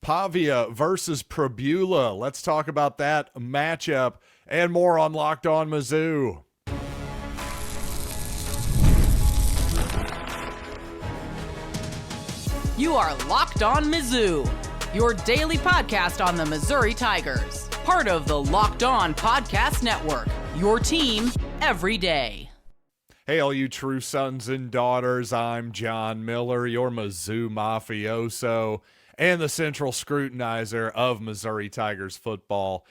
Pavia versus Pribula. Let's talk about that matchup and more on Locked On Mizzou. You are Locked On Mizzou, your daily podcast on the Missouri Tigers. Part of the Locked On Podcast Network, your team every day. Hey, all you true sons and daughters, I'm John Miller, your Mizzou mafioso and the central scrutinizer of Missouri Tigers football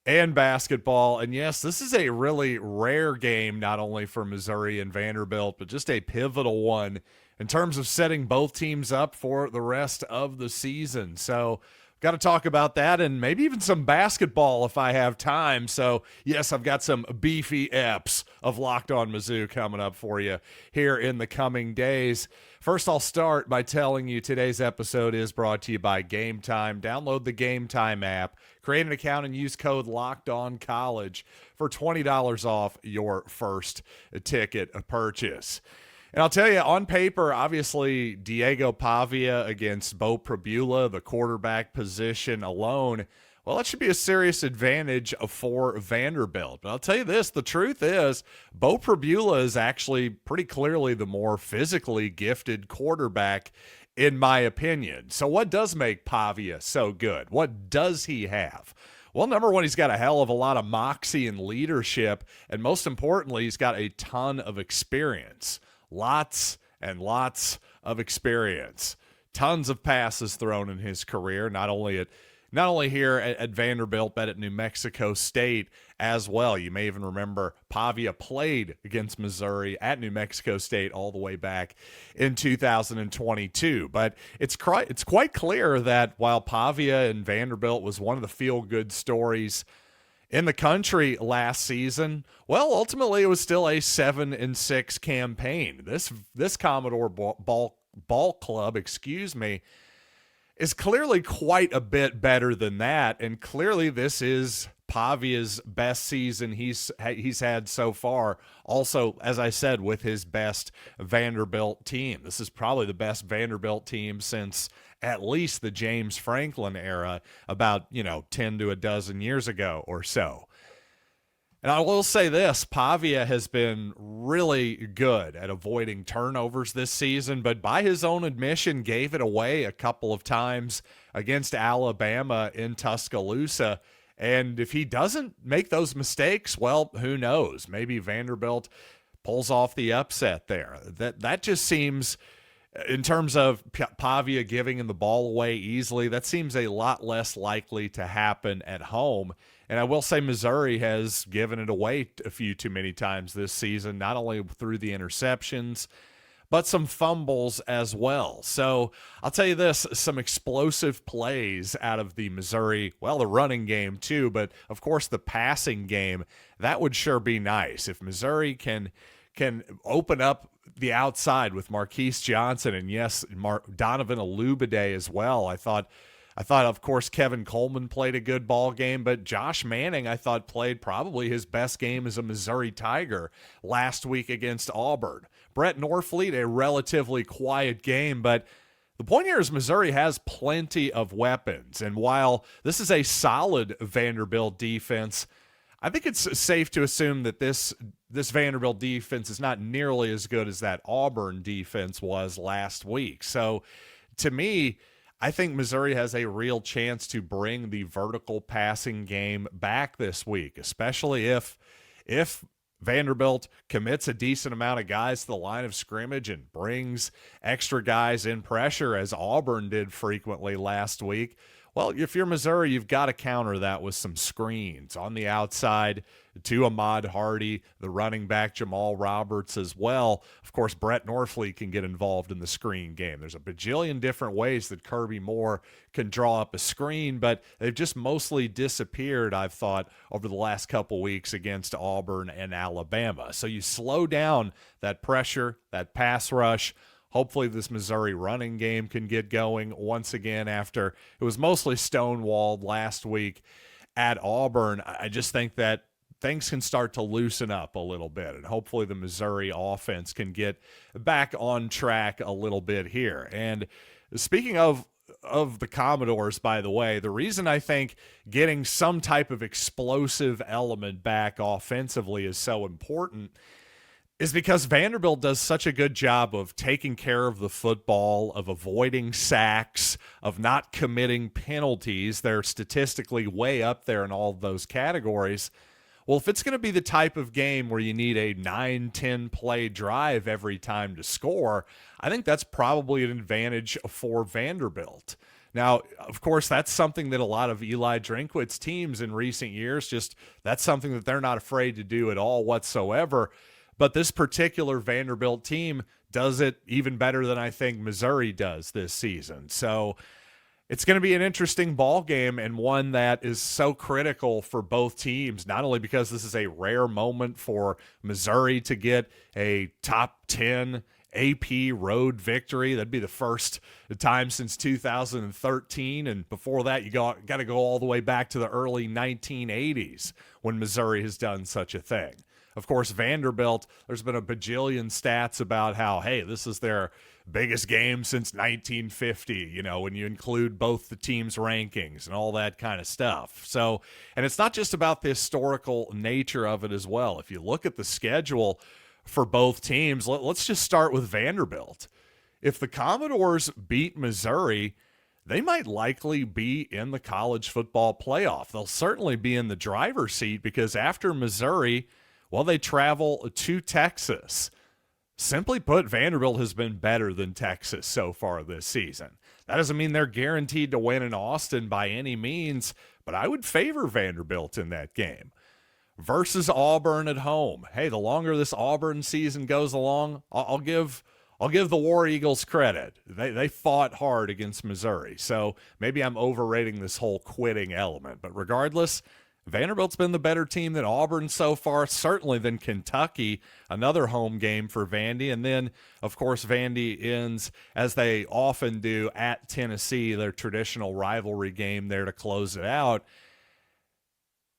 and basketball. And yes, this is a really rare game, not only for Missouri and Vanderbilt, but just a pivotal one in terms of setting both teams up for the rest of the season. So got to talk about that and maybe even some basketball if I have time. So yes, I've got some beefy eps of Locked On Mizzou coming up for you here in the coming days. First, I'll start by telling you today's episode is brought to you by Gametime. Download the Gametime app, create an account, and use code LOCKEDONCollege for $20 off your first ticket purchase. And I'll tell you, on paper, obviously, Diego Pavia against Beau Pribula, the quarterback position alone, well, that should be a serious advantage for Vanderbilt. But I'll tell you this, the truth is, Beau Pribula is actually pretty clearly the more physically gifted quarterback, in my opinion. So what does make Pavia so good? What does he have? Well, number one, he's got a hell of a lot of moxie and leadership, and most importantly, he's got a ton of experience. Lots and lots of experience. Tons of passes thrown in his career, not only here at Vanderbilt, but at New Mexico State as well. You may even remember Pavia played against Missouri at New Mexico State all the way back in 2022. But it's quite clear that while Pavia and Vanderbilt was one of the feel-good stories in the country last season, well, ultimately it was still a 7-6 campaign. This Commodore ball club, is clearly quite a bit better than that, and clearly this is Pavia's best season he's had so far. Also, as I said, with his best Vanderbilt team. This is probably the best Vanderbilt team since at least the James Franklin era, about 10 to a dozen years ago or so. And I will say this, Pavia has been really good at avoiding turnovers this season, but by his own admission, gave it away a couple of times against Alabama in Tuscaloosa. And if he doesn't make those mistakes, well, who knows? Maybe Vanderbilt pulls off the upset there. That just seems, in terms of Pavia giving him the ball away easily, that seems a lot less likely to happen at home. And I will say Missouri has given it away a few too many times this season, not only through the interceptions, but some fumbles as well. So I'll tell you this, some explosive plays out of the Missouri, well, the running game too, but of course the passing game, that would sure be nice. If Missouri can open up the outside with Marquise Johnson and yes, Donovan Alubade as well. I thought, of course, Kevin Coleman played a good ball game, but Josh Manning, I thought, played probably his best game as a Missouri Tiger last week against Auburn. Brett Norfleet, a relatively quiet game, but the point here is Missouri has plenty of weapons, and while this is a solid Vanderbilt defense, I think it's safe to assume that this Vanderbilt defense is not nearly as good as that Auburn defense was last week. So, to me, I think Missouri has a real chance to bring the vertical passing game back this week, especially if Vanderbilt commits a decent amount of guys to the line of scrimmage and brings extra guys in pressure, as Auburn did frequently last week. Well, if you're Missouri, you've got to counter that with some screens on the outside to Ahmad Hardy, the running back Jamal Roberts as well. Of course, Brett Norfleet can get involved in the screen game. There's a bajillion different ways that Kirby Moore can draw up a screen, but they've just mostly disappeared, I've thought, over the last couple weeks against Auburn and Alabama. So you slow down that pressure, that pass rush. Hopefully this Missouri running game can get going once again after it was mostly stonewalled last week at Auburn. I just think that things can start to loosen up a little bit, and hopefully the Missouri offense can get back on track a little bit here. And speaking of of the Commodores, by the way, the reason I think getting some type of explosive element back offensively is so important is because Vanderbilt does such a good job of taking care of the football, of avoiding sacks, of not committing penalties. They're statistically way up there in all of those categories. Well, if it's going to be the type of game where you need a 9-10 play drive every time to score, I think that's probably an advantage for Vanderbilt. Now, of course, that's something that a lot of Eli Drinkwitz's teams in recent years, that's something that they're not afraid to do at all whatsoever. But this particular Vanderbilt team does it even better than I think Missouri does this season. So it's going to be an interesting ball game, and one that is so critical for both teams, not only because this is a rare moment for Missouri to get a top 10 AP road victory. That'd be the first time since 2013. And before that, you got to go all the way back to the early 1980s when Missouri has done such a thing. Of course, Vanderbilt, there's been a bajillion stats about how, hey, this is their biggest game since 1950, when you include both the teams' rankings and all that kind of stuff. So, and it's not just about the historical nature of it as well. If you look at the schedule for both teams, let's just start with Vanderbilt. If the Commodores beat Missouri, they might likely be in the college football playoff. They'll certainly be in the driver's seat because after Missouri, well, they travel to Texas. Simply put, Vanderbilt has been better than Texas so far this season. That doesn't mean they're guaranteed to win in Austin by any means, but I would favor Vanderbilt in that game. Versus Auburn at home. Hey, the longer this Auburn season goes along, I'll give the War Eagles credit. They fought hard against Missouri, so maybe I'm overrating this whole quitting element. But regardless, Vanderbilt's been the better team than Auburn so far, certainly than Kentucky, another home game for Vandy. And then, of course, Vandy ends, as they often do, at Tennessee, their traditional rivalry game there to close it out.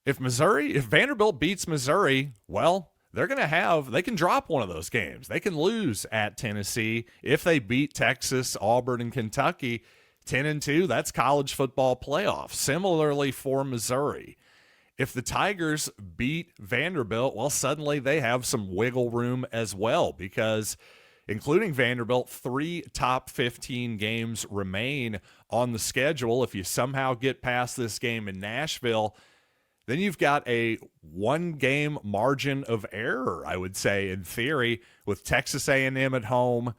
If Vanderbilt beats Missouri, well, they can drop one of those games. They can lose at Tennessee. If they beat Texas, Auburn, and Kentucky 10-2, that's college football playoff. Similarly for Missouri. If the Tigers beat Vanderbilt, well, suddenly they have some wiggle room as well because, including Vanderbilt, 3 top 15 games remain on the schedule. If you somehow get past this game in Nashville, then you've got a 1-game margin of error, I would say, in theory, with Texas A&M at home,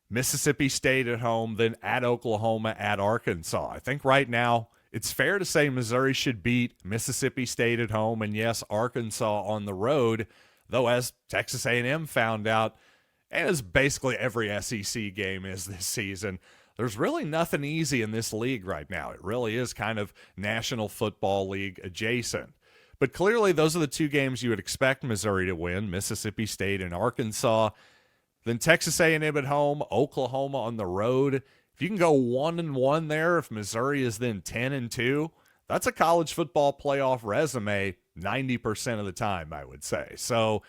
Mississippi State at home, then at Oklahoma, at Arkansas. I think right now it's fair to say Missouri should beat Mississippi State at home and, yes, Arkansas on the road, though as Texas A&M found out, and as basically every SEC game is this season, there's really nothing easy in this league right now. It really is kind of National Football League adjacent. But clearly those are the 2 games you would expect Missouri to win, Mississippi State and Arkansas. Then Texas A&M at home, Oklahoma on the road. If you can go 1-1 there, if Missouri is then 10-2, that's a college football playoff resume 90% of the time, I would say. So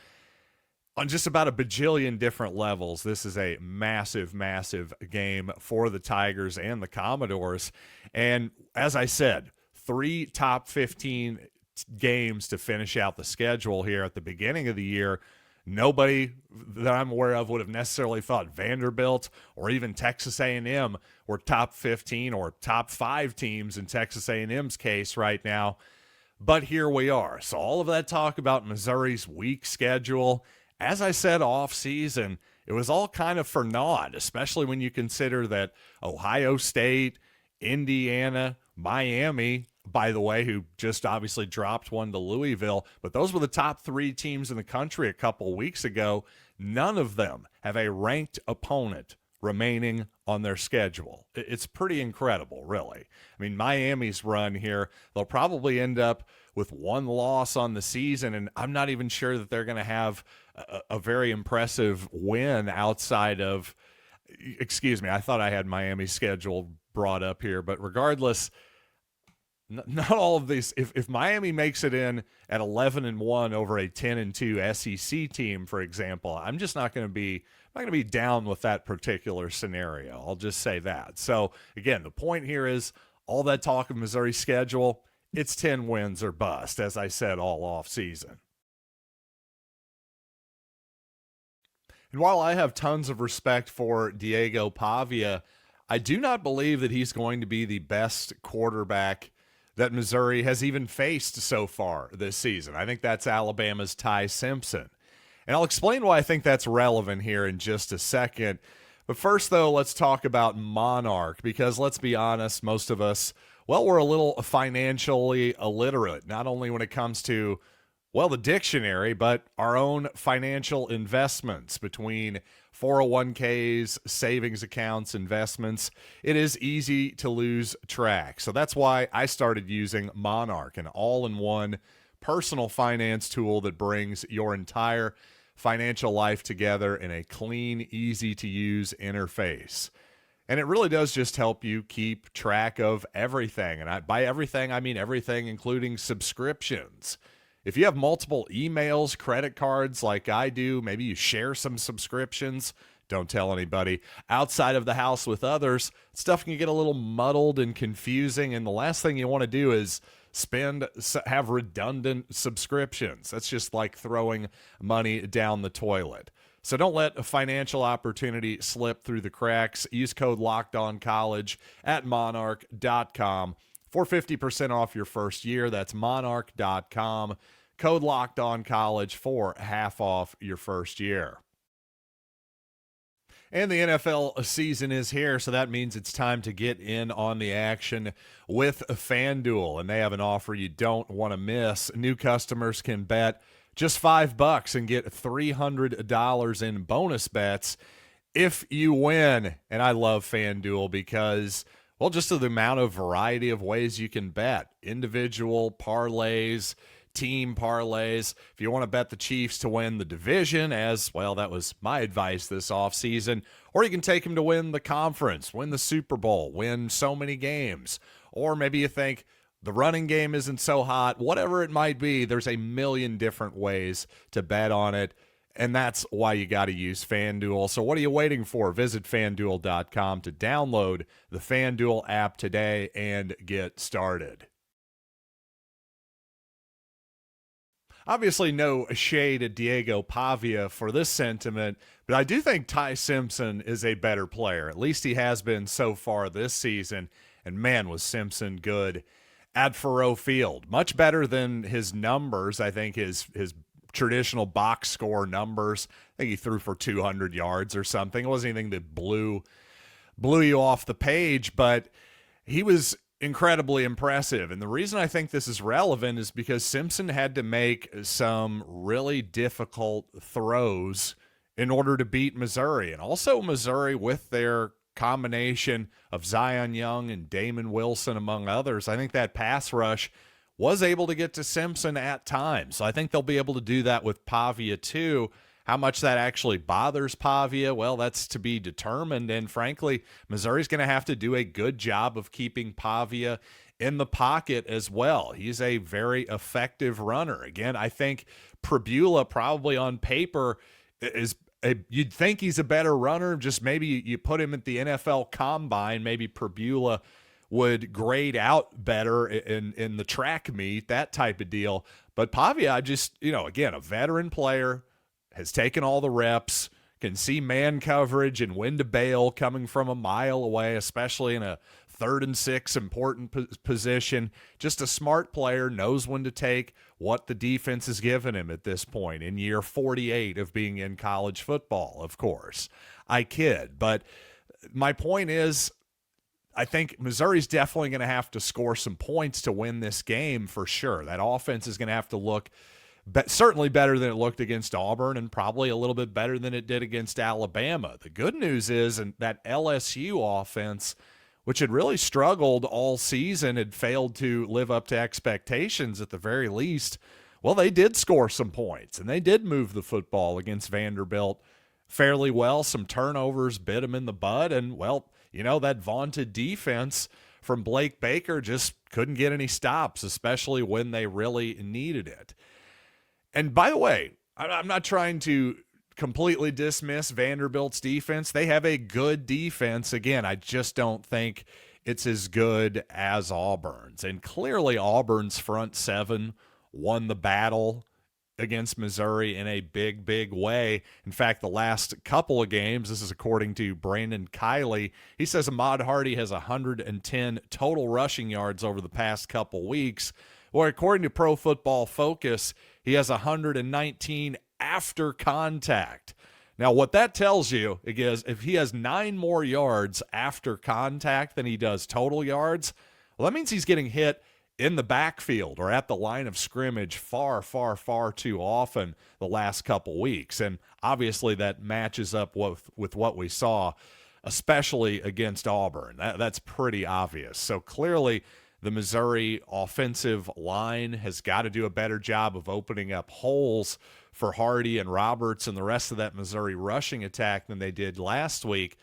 on just about a bajillion different levels, this is a massive, massive game for the Tigers and the Commodores. And as I said, 3 top 15 games to finish out the schedule here at the beginning of the year. Nobody that I'm aware of would have necessarily thought Vanderbilt or even Texas A&M were top 15 or top 5 teams in Texas A&M's case right now. But here we are. So all of that talk about Missouri's weak schedule, as I said off season, it was all kind of for naught, especially when you consider that Ohio State, Indiana, Miami, by the way, who just obviously dropped one to Louisville, but those were the top 3 teams in the country a couple weeks ago. None of them have a ranked opponent remaining on their schedule. It's pretty incredible, really. I mean, Miami's run here, they'll probably end up with 1 loss on the season, and I'm not even sure that they're going to have a very impressive win outside of, excuse me, I thought I had Miami's schedule brought up here, but regardless, not all of these. If Miami makes it in at 11-1 over a 10-2 SEC team, for example, I'm just not going to be down with that particular scenario. I'll just say that. So again, the point here is all that talk of Missouri's schedule, it's 10 wins or bust, as I said all off season. And while I have tons of respect for Diego Pavia, I do not believe that he's going to be the best quarterback that Missouri has even faced so far this season. I think that's Alabama's Ty Simpson. And I'll explain why I think that's relevant here in just a second. But first, though, let's talk about Monarch, because let's be honest, most of us, well, we're a little financially illiterate, not only when it comes to, well, the dictionary, but our own financial investments between 401ks, savings accounts, investments. It is easy to lose track. So that's why I started using Monarch, an all-in-one personal finance tool that brings your entire financial life together in a clean, easy-to-use interface. And it really does just help you keep track of everything. And by everything, I mean everything, including subscriptions. If you have multiple emails, credit cards like I do, maybe you share some subscriptions, don't tell anybody, outside of the house with others, stuff can get a little muddled and confusing. And the last thing you want to do is have redundant subscriptions. That's just like throwing money down the toilet. So don't let a financial opportunity slip through the cracks. Use code LOCKEDONCollege at monarch.com for 50% off your first year. That's monarch.com. Code LOCKEDONCollege for half off your first year. And the NFL season is here, so that means it's time to get in on the action with FanDuel. And they have an offer you don't want to miss. New customers can bet just $5 and get $300 in bonus bets if you win. And I love FanDuel because, well, just the amount of variety of ways you can bet. Individual parlays, team parlays. If you want to bet the Chiefs to win the division, as well, that was my advice this offseason, or you can take them to win the conference, win the Super Bowl, win so many games. Or maybe you think the running game isn't so hot, whatever it might be, there's a million different ways to bet on it. And that's why you got to use FanDuel. So what are you waiting for? Visit FanDuel.com to download the FanDuel app today and get started. Obviously, no shade at Diego Pavia for this sentiment, but I do think Ty Simpson is a better player. At least he has been so far this season. And man, was Simpson good at Faurot Field. Much better than his numbers. I think his traditional box score numbers. I think he threw for 200 yards or something. It wasn't anything that blew you off the page, but he was incredibly impressive. And the reason I think this is relevant is because Simpson had to make some really difficult throws in order to beat Missouri. And also Missouri, with their combination of Zion Young and Damon Wilson, among others, I think that pass rush was able to get to Simpson at times. So I think they'll be able to do that with Pavia too. How much that actually bothers Pavia, well, that's to be determined. And frankly, Missouri's going to have to do a good job of keeping Pavia in the pocket as well. He's a very effective runner. Again, I think Pribula probably on paper you'd think he's a better runner. Just maybe you put him at the NFL Combine, maybe Pribula would grade out better in the track meet, that type of deal. But Pavia, again, a veteran player, has taken all the reps, can see man coverage and when to bail coming from a mile away, especially in a 3rd and 6 important position. Just a smart player, knows when to take what the defense has given him at this point in year 48 of being in college football, of course. I kid, but my point is, I think Missouri's definitely going to have to score some points to win this game for sure. That offense is going to have to look certainly better than it looked against Auburn, and probably a little bit better than it did against Alabama. The good news is that LSU offense, which had really struggled all season, had failed to live up to expectations at the very least. Well, they did score some points, and they did move the football against Vanderbilt fairly well. Some turnovers bit them in the butt, and, well, that vaunted defense from Blake Baker just couldn't get any stops, especially when they really needed it. And by the way, I'm not trying to completely dismiss Vanderbilt's defense. They have a good defense. Again, I just don't think it's as good as Auburn's. And clearly Auburn's front seven won the battle against Missouri in a big, big way. In fact, the last couple of games, this is according to Brandon Kiley, he says Ahmad Hardy has 110 total rushing yards over the past couple weeks. Well, according to Pro Football Focus, he has 119 after contact. Now, what that tells you is if he has 9 more yards after contact than he does total yards, well, that means he's getting hit in the backfield or at the line of scrimmage far, far, far too often the last couple weeks. And obviously that matches up with what we saw, especially against Auburn. That's pretty obvious. So clearly the Missouri offensive line has got to do a better job of opening up holes for Hardy and Roberts and the rest of that Missouri rushing attack than they did last week.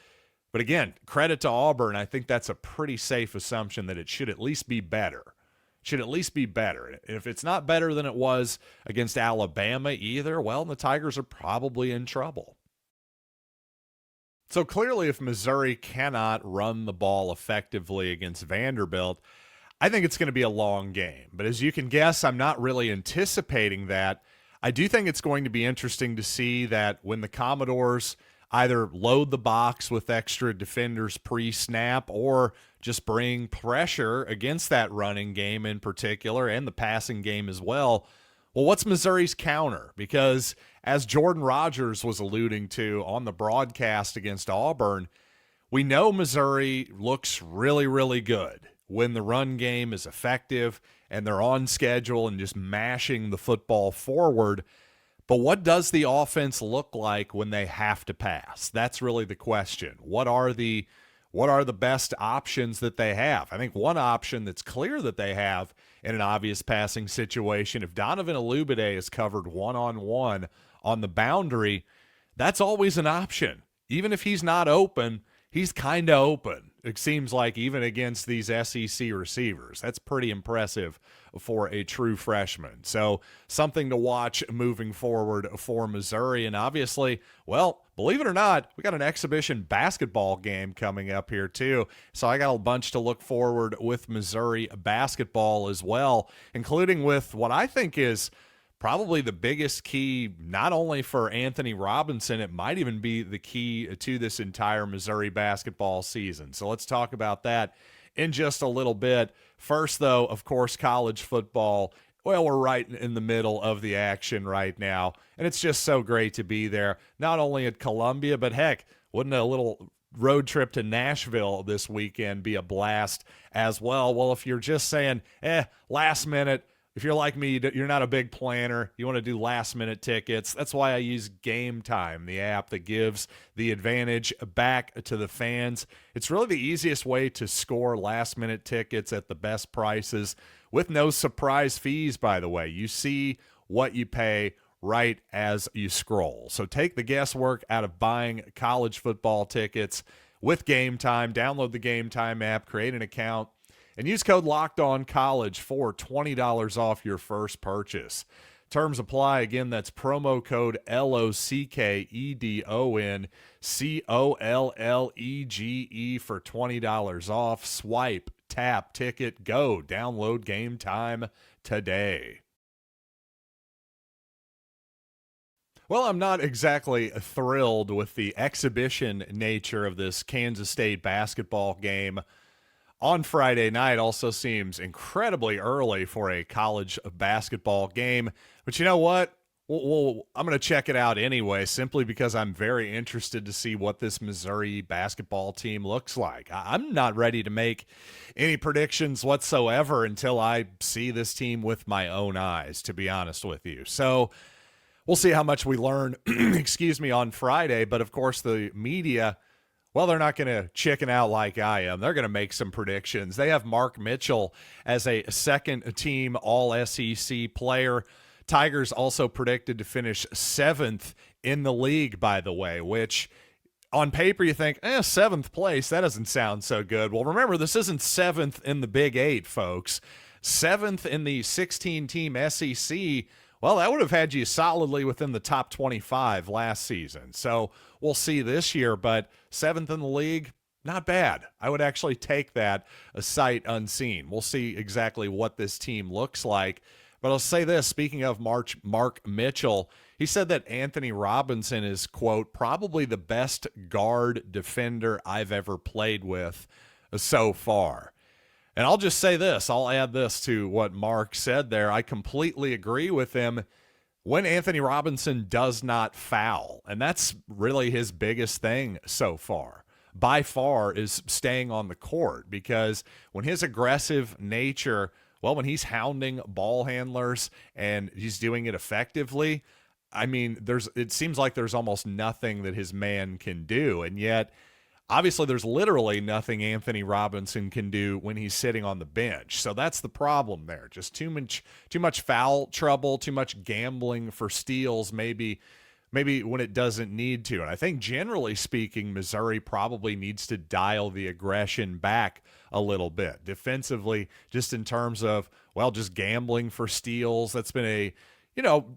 But again, credit to Auburn. I think that's a pretty safe assumption that it should at least be better. Should at least be better. If it's not better than it was against Alabama either, well, the Tigers are probably in trouble. So clearly if Missouri cannot run the ball effectively against Vanderbilt, I think it's going to be a long game. But as you can guess, I'm not really anticipating that. I do think it's going to be interesting to see that when the Commodores either load the box with extra defenders pre-snap or just bring pressure against that running game in particular and the passing game as well. Well, what's Missouri's counter? Because as Jordan Rogers was alluding to on the broadcast against Auburn, we know Missouri looks really, really good when the run game is effective and they're on schedule and just mashing the football forward. But what does the offense look like when they have to pass? That's really the question. What are the best options that they have? I think one option that's clear that they have in an obvious passing situation, if Donovan Olubide is covered one-on-one on the boundary, that's always an option. Even if he's not open, he's kind of open. It seems like even against these SEC receivers. That's pretty impressive for a true freshman. So something to watch moving forward for Missouri. And obviously, well, believe it or not, we got an exhibition basketball game coming up here too. So I got a bunch to look forward with Missouri basketball as well, including with what I think is probably the biggest key, not only for Anthony Robinson, it might even be the key to this entire Missouri basketball season. So let's talk about that in just a little bit. First, though, of course, college football. Well, we're right in the middle of the action right now, and it's just so great to be there, not only at Columbia, but heck, wouldn't a little road trip to Nashville this weekend be a blast as well? Well, if you're just saying, last minute, if you're like me, you're not a big planner, you want to do last-minute tickets, that's why I use Gametime, the app that gives the advantage back to the fans. It's really the easiest way to score last-minute tickets at the best prices with no surprise fees, by the way. You see what you pay right as you scroll. So take the guesswork out of buying college football tickets with Gametime. Download the Gametime app, create an account, and use code LOCKEDONCollege for $20 off your first purchase. Terms apply. Again, that's promo code LOCKEDONCOLLEGE for $20 off. Swipe, tap, ticket, go. Download Gametime today. Well, I'm not exactly thrilled with the exhibition nature of this Kansas State basketball game on Friday night. Also seems incredibly early for a college basketball game. But you know what? I'm going to check it out anyway, simply because I'm very interested to see what this Missouri basketball team looks like. I'm not ready to make any predictions whatsoever until I see this team with my own eyes, to be honest with you. So we'll see how much we learn, on Friday. But of course, the media, well, they're not going to chicken out like I am. They're going to make some predictions. They have Mark Mitchell as a second-team All-SEC player. Tigers also predicted to finish 7th in the league, by the way, which on paper you think, 7th place, that doesn't sound so good. Well, remember, this isn't 7th in the Big 8, folks. 7th in the 16-team SEC. Well, that would have had you solidly within the top 25 last season. So we'll see this year, but 7th in the league, not bad. I would actually take that a sight unseen. We'll see exactly what this team looks like. But I'll say this, speaking of Mark Mitchell, he said that Anthony Robinson is, quote, probably the best guard defender I've ever played with so far. And I'll just say this, I'll add this to what Mark said there. I completely agree with him when Anthony Robinson does not foul. And that's really his biggest thing so far. By far is staying on the court, because when his aggressive nature, well, when he's hounding ball handlers and he's doing it effectively, I mean, it seems like there's almost nothing that his man can do. And yet, obviously, there's literally nothing Anthony Robinson can do when he's sitting on the bench. So that's the problem there. Just too much foul trouble, too much gambling for steals, maybe when it doesn't need to. And I think generally speaking, Missouri probably needs to dial the aggression back a little bit defensively, just in terms of, well, just gambling for steals. That's been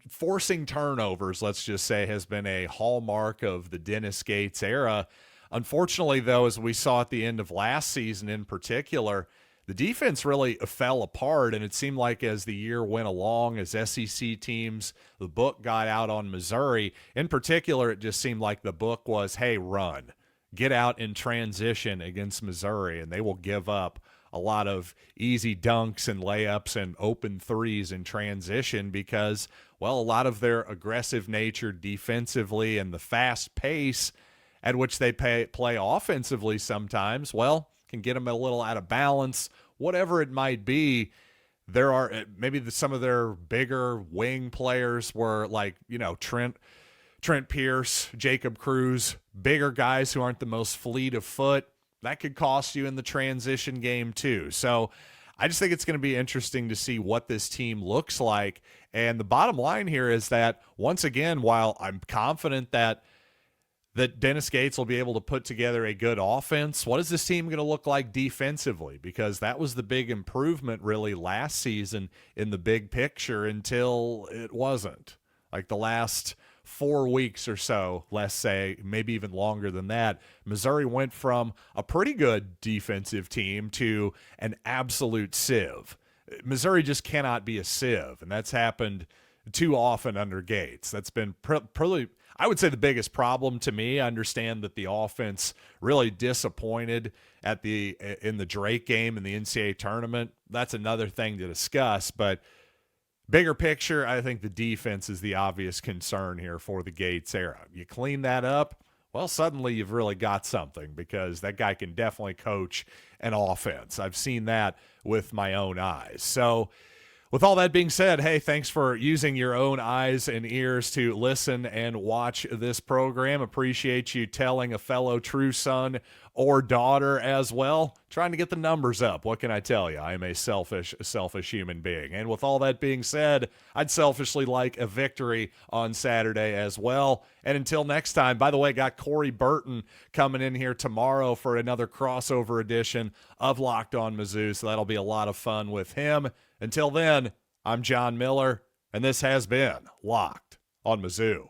forcing turnovers, let's just say, has been a hallmark of the Dennis Gates era. Unfortunately, though, as we saw at the end of last season in particular, the defense really fell apart, and it seemed like as the year went along, as SEC teams, the book got out on Missouri. In particular, it just seemed like the book was, hey, run. Get out in transition against Missouri, and they will give up a lot of easy dunks and layups and open threes in transition because, well, a lot of their aggressive nature defensively and the fast pace at which they play offensively sometimes, well, can get them a little out of balance, whatever it might be. There are maybe some of their bigger wing players were like, Trent Pierce, Jacob Cruz, bigger guys who aren't the most fleet of foot. That could cost you in the transition game too. So I just think it's going to be interesting to see what this team looks like. And the bottom line here is that, once again, while I'm confident that Dennis Gates will be able to put together a good offense, what is this team going to look like defensively? Because that was the big improvement really last season in the big picture until it wasn't. Like the last 4 weeks or so, let's say, maybe even longer than that, Missouri went from a pretty good defensive team to an absolute sieve. Missouri just cannot be a sieve, and that's happened too often under Gates. That's been probably, I would say, the biggest problem to me. I understand that the offense really disappointed in the Drake game in the NCAA tournament. That's another thing to discuss, but bigger picture, I think the defense is the obvious concern here for the Gates era. You clean that up, well, suddenly you've really got something, because that guy can definitely coach an offense. I've seen that with my own eyes. So with all that being said, hey, thanks for using your own eyes and ears to listen and watch this program. Appreciate you telling a fellow true son or daughter as well. Trying to get the numbers up. What can I tell you? I am a selfish human being. And with all that being said, I'd selfishly like a victory on Saturday as well. And until next time, by the way, got Corey Burton coming in here tomorrow for another crossover edition of Locked On Mizzou. So that'll be a lot of fun with him. Until then, I'm John Miller, and this has been Locked on Mizzou.